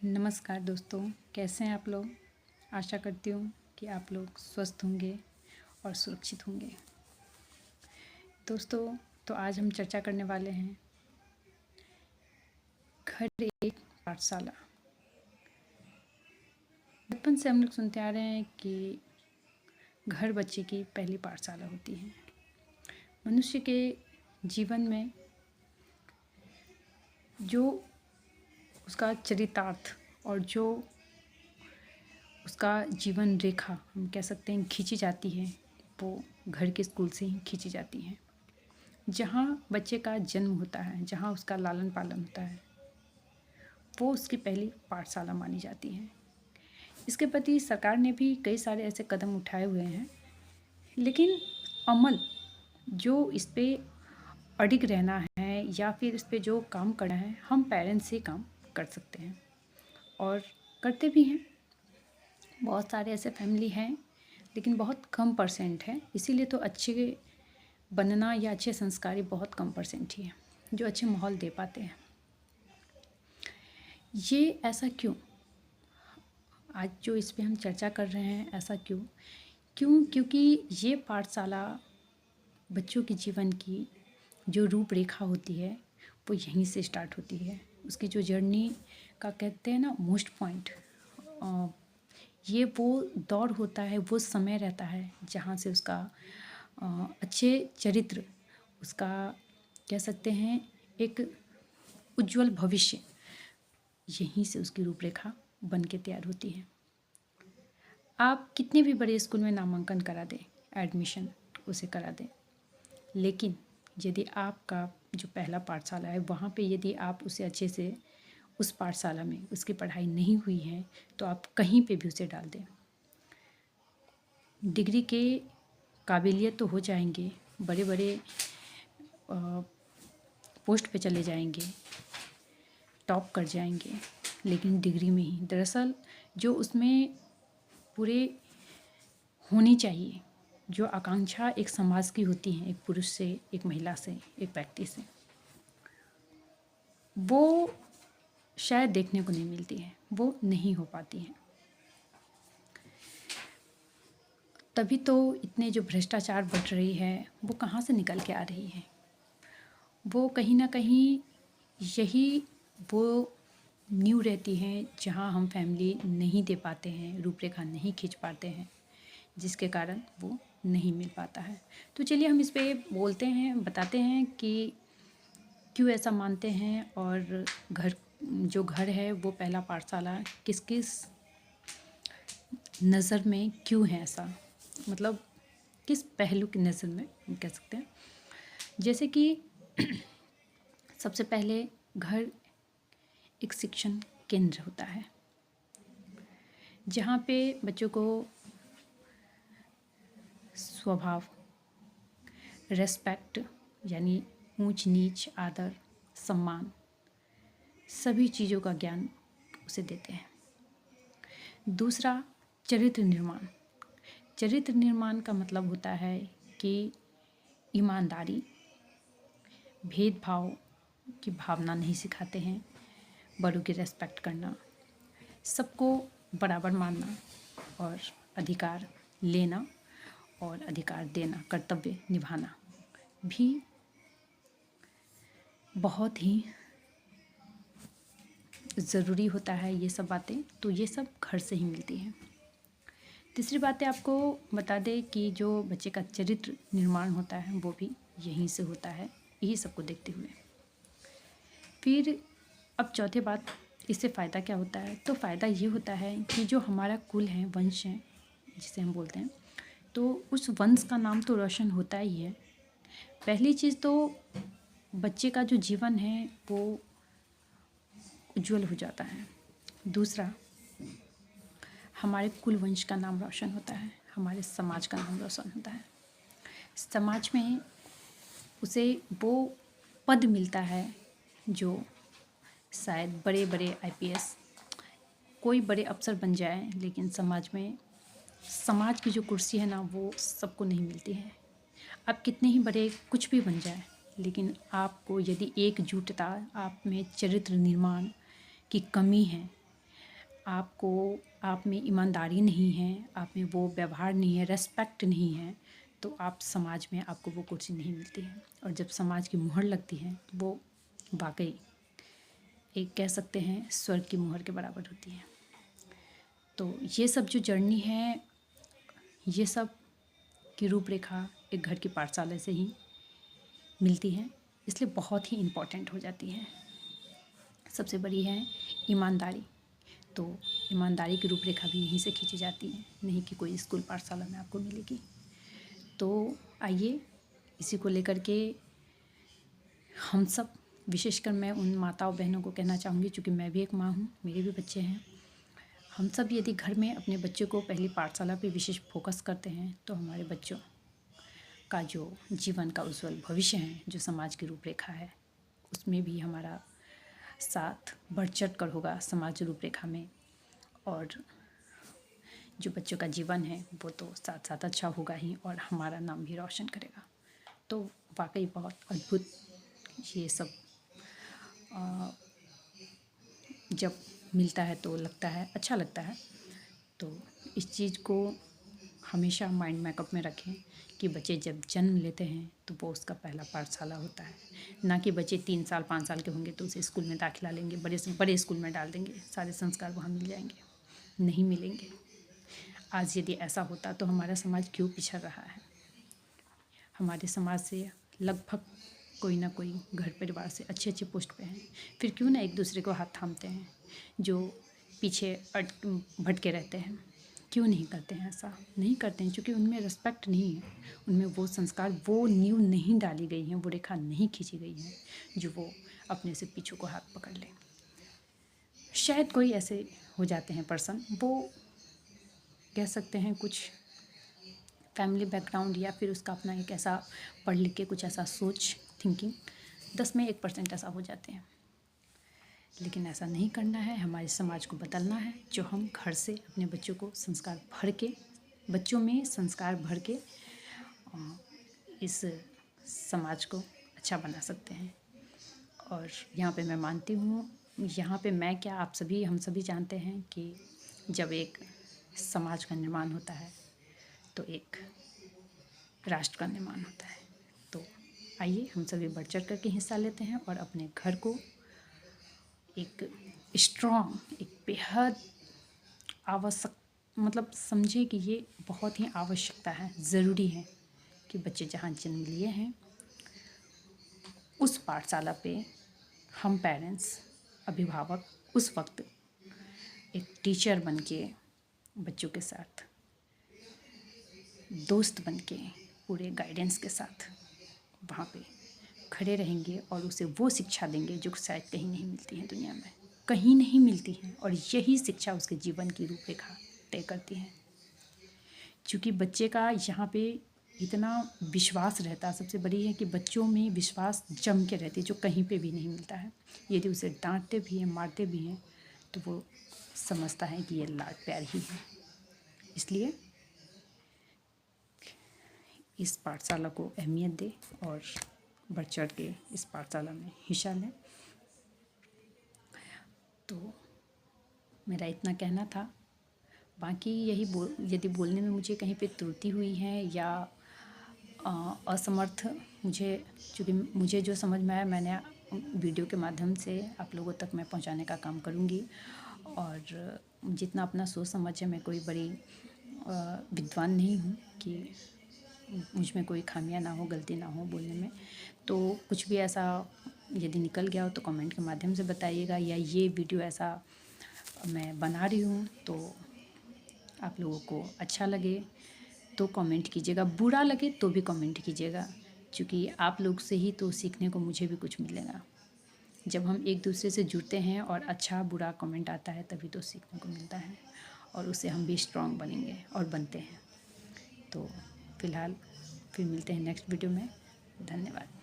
नमस्कार दोस्तों, कैसे हैं आप लोग। आशा करती हूँ कि आप लोग स्वस्थ होंगे और सुरक्षित होंगे। दोस्तों, तो आज हम चर्चा करने वाले हैं घर एक पाठशाला। बचपन से हम लोग सुनते आ रहे हैं कि घर बच्चे की पहली पाठशाला होती है। मनुष्य के जीवन में जो उसका चरितार्थ और जो उसका जीवन रेखा हम कह सकते हैं खींची जाती है, वो घर के स्कूल से ही खींची जाती है। जहाँ बच्चे का जन्म होता है, जहाँ उसका लालन पालन होता है, वो उसकी पहली पाठशाला मानी जाती है। इसके प्रति सरकार ने भी कई सारे ऐसे कदम उठाए हुए हैं, लेकिन अमल जो इस पे अडिग रहना है या फिर इस पे जो काम करना है, हम पेरेंट्स से काम कर सकते हैं और करते भी हैं। बहुत सारे ऐसे फैमिली हैं, लेकिन बहुत कम परसेंट है। इसीलिए तो अच्छे बनना या अच्छे संस्कारी बहुत कम परसेंट ही है जो अच्छे माहौल दे पाते हैं। ये ऐसा क्यों? आज जो इस पे हम चर्चा कर रहे हैं, ऐसा क्यों? क्योंकि ये पाठशाला बच्चों के जीवन की जो रूपरेखा होती है, वो यहीं से स्टार्ट होती है। उसकी जो जर्नी का कहते हैं ना मोस्ट पॉइंट, ये वो दौर होता है, वो समय रहता है जहाँ से उसका अच्छे चरित्र, उसका कह सकते हैं एक उज्जवल भविष्य, यहीं से उसकी रूपरेखा बन के तैयार होती है। आप कितने भी बड़े स्कूल में नामांकन करा दें, एडमिशन उसे करा दें, लेकिन यदि आपका जो पहला पाठशाला है वहाँ पे यदि आप उसे अच्छे से उस पाठशाला में उसकी पढ़ाई नहीं हुई है, तो आप कहीं पे भी उसे डाल दें, डिग्री के काबिलियत तो हो जाएंगे, बड़े बड़े पोस्ट पे चले जाएंगे, टॉप कर जाएंगे, लेकिन डिग्री में ही दरअसल जो उसमें पूरे होनी चाहिए, जो आकांक्षा एक समाज की होती है, एक पुरुष से, एक महिला से, एक व्यक्ति से, वो शायद देखने को नहीं मिलती है, वो नहीं हो पाती है। तभी तो इतने जो भ्रष्टाचार बढ़ रही है, वो कहाँ से निकल के आ रही है? वो कहीं ना कहीं यही वो नींव रहती है जहाँ हम फैमिली नहीं दे पाते हैं, रूपरेखा नहीं खींच पाते हैं, जिसके कारण वो नहीं मिल पाता है। तो चलिए हम इस पे बोलते हैं, बताते हैं कि क्यों ऐसा मानते हैं और घर है वो पहला पाठशाला किस किस नज़र में क्यों है ऐसा, मतलब किस पहलू की नज़र में हम कह सकते हैं। जैसे कि सबसे पहले घर एक शिक्षण केंद्र होता है, जहाँ पे बच्चों को स्वभाव, रेस्पेक्ट यानी ऊंच नीच, आदर, सम्मान, सभी चीज़ों का ज्ञान उसे देते हैं। दूसरा, चरित्र निर्माण। चरित्र निर्माण का मतलब होता है कि ईमानदारी, भेदभाव की भावना नहीं सिखाते हैं, बड़ों की रेस्पेक्ट करना, सबको बराबर मानना और अधिकार लेना और अधिकार देना, कर्तव्य निभाना भी बहुत ही ज़रूरी होता है। ये सब बातें तो ये सब घर से ही मिलती हैं। तीसरी बात है, आपको बता दें कि जो बच्चे का चरित्र निर्माण होता है वो भी यहीं से होता है, यही सबको देखते हुए। फिर अब चौथी बात, इससे फ़ायदा क्या होता है? तो फ़ायदा ये होता है कि जो हमारा कुल है, वंश है जिसे हम बोलते हैं, तो उस वंश का नाम तो रोशन होता ही है। पहली चीज़ तो बच्चे का जो जीवन है वो उज्जवल हो जाता है। दूसरा, हमारे कुल वंश का नाम रोशन होता है, हमारे समाज का नाम रोशन होता है। समाज में उसे वो पद मिलता है जो शायद बड़े बड़े आईपीएस, कोई बड़े अफसर बन जाए, लेकिन समाज में समाज की जो कुर्सी है ना, वो सबको नहीं मिलती है। आप कितने ही बड़े कुछ भी बन जाए, लेकिन आपको यदि एकजुटता, आप में चरित्र निर्माण की कमी है, आप में ईमानदारी नहीं है, आप में वो व्यवहार नहीं है, रेस्पेक्ट नहीं है, तो आप समाज में आपको वो कुर्सी नहीं मिलती है। और जब समाज की मुहर लगती है तो वो वाकई एक कह सकते हैं स्वर्ग की मुहर के बराबर होती है। तो ये सब जो जर्नी है, ये सब की रूपरेखा एक घर की पाठशाला से ही मिलती है, इसलिए बहुत ही इम्पोर्टेंट हो जाती है। सबसे बड़ी है ईमानदारी। तो ईमानदारी की रूपरेखा भी यहीं से खींची जाती है, नहीं कि कोई स्कूल पाठशाला में आपको मिलेगी। तो आइए इसी को लेकर के हम सब, विशेषकर मैं उन माताओं बहनों को कहना चाहूँगी, चूँकि मैं भी एक माँ हूँ, मेरे भी बच्चे हैं, हम सब यदि घर में अपने बच्चों को पहली पाठशाला पे विशेष फोकस करते हैं तो हमारे बच्चों का जो जीवन का उज्जवल भविष्य है, जो समाज की रूपरेखा है, उसमें भी हमारा साथ बढ़ चढ़ कर होगा समाज रूपरेखा में। और जो बच्चों का जीवन है वो तो साथ साथ अच्छा होगा ही, और हमारा नाम भी रोशन करेगा। तो वाकई बहुत अद्भुत ये सब जब मिलता है तो लगता है, अच्छा लगता है। तो इस चीज़ को हमेशा माइंड मैकअप में रखें कि बच्चे जब जन्म लेते हैं तो वो उसका पहला पाठशाला होता है। ना कि बच्चे 3 साल 5 साल के होंगे तो उसे स्कूल में दाखिला लेंगे, बड़े से बड़े स्कूल में डाल देंगे, सारे संस्कार वहाँ मिल जाएंगे, नहीं मिलेंगे। आज यदि ऐसा होता तो हमारा समाज क्यों पिछड़ रहा है। हमारे समाज से लगभग कोई ना कोई घर परिवार से अच्छे अच्छे पोस्ट पे हैं, फिर क्यों ना एक दूसरे को हाथ थामते हैं। जो पीछे भटके रहते हैं, क्यों नहीं करते हैं ऐसा? नहीं करते हैं क्योंकि उनमें रिस्पेक्ट नहीं है, उनमें वो संस्कार, वो नींव नहीं डाली गई हैं, वो रेखा नहीं खींची गई है जो वो अपने से पीछू को हाथ पकड़ लें। शायद कोई ऐसे हो जाते हैं पर्सन, वो कह सकते हैं कुछ फैमिली बैकग्राउंड या फिर उसका अपना एक ऐसा पढ़ लिख के कुछ ऐसा सोच, थिंकिंग 10 में 1% ऐसा हो जाते हैं। लेकिन ऐसा नहीं करना है, हमारे समाज को बदलना है, जो हम घर से अपने बच्चों को संस्कार भर के, बच्चों में संस्कार भर के इस समाज को अच्छा बना सकते हैं। और यहाँ पे मैं मानती हूँ, यहाँ पे मैं क्या, आप सभी, हम सभी जानते हैं कि जब एक समाज का निर्माण होता है तो एक राष्ट्र का निर्माण होता है। तो आइए हम सभी बढ़ चढ़ कर के हिस्सा लेते हैं और अपने घर को एक स्ट्रॉन्ग, एक बेहद आवश्यक, मतलब समझे कि ये बहुत ही आवश्यकता है, ज़रूरी है कि बच्चे जहाँ जन्म लिए हैं उस पाठशाला पे हम पेरेंट्स, अभिभावक उस वक्त एक टीचर बन के बच्चों के साथ, दोस्त बन के, पूरे गाइडेंस के साथ वहाँ पे खड़े रहेंगे और उसे वो शिक्षा देंगे जो शायद कहीं नहीं मिलती है दुनिया में, कहीं नहीं मिलती है। और यही शिक्षा उसके जीवन की रूपरेखा तय करती है। क्योंकि बच्चे का यहाँ पे इतना विश्वास रहता है, सबसे बड़ी है कि बच्चों में विश्वास जम के रहती है, जो कहीं पे भी नहीं मिलता है। यदि उसे डांटते भी हैं, मारते भी हैं, तो वो समझता है कि ये लाड प्यार ही है। इसलिए इस पाठशाला को अहमियत दे और बढ़ चढ़ के इस पाठशाला में हिस्सा लें। तो मेरा इतना कहना था। बाकी यही यदि बोलने में मुझे कहीं पे त्रुटि हुई है या असमर्थ, चूँकि मुझे जो समझ में आया मैंने वीडियो के माध्यम से आप लोगों तक मैं पहुंचाने का काम करूंगी। और जितना अपना सोच समझ है, मैं कोई बड़ी विद्वान नहीं हूँ कि मुझ में कोई खामियां ना हो, गलती ना हो बोलने में। तो कुछ भी ऐसा यदि निकल गया हो तो कमेंट के माध्यम से बताइएगा, या ये वीडियो ऐसा मैं बना रही हूँ तो आप लोगों को अच्छा लगे तो कमेंट कीजिएगा, बुरा लगे तो भी कमेंट कीजिएगा, क्योंकि आप लोग से ही तो सीखने को मुझे भी कुछ मिलेगा। जब हम एक दूसरे से जुड़ते हैं और अच्छा बुरा कमेंट आता है तभी तो सीखने को मिलता है, और उससे हम भी स्ट्रांग बनेंगे और बनते हैं। तो फिलहाल फिर मिलते हैं नेक्स्ट वीडियो में। धन्यवाद।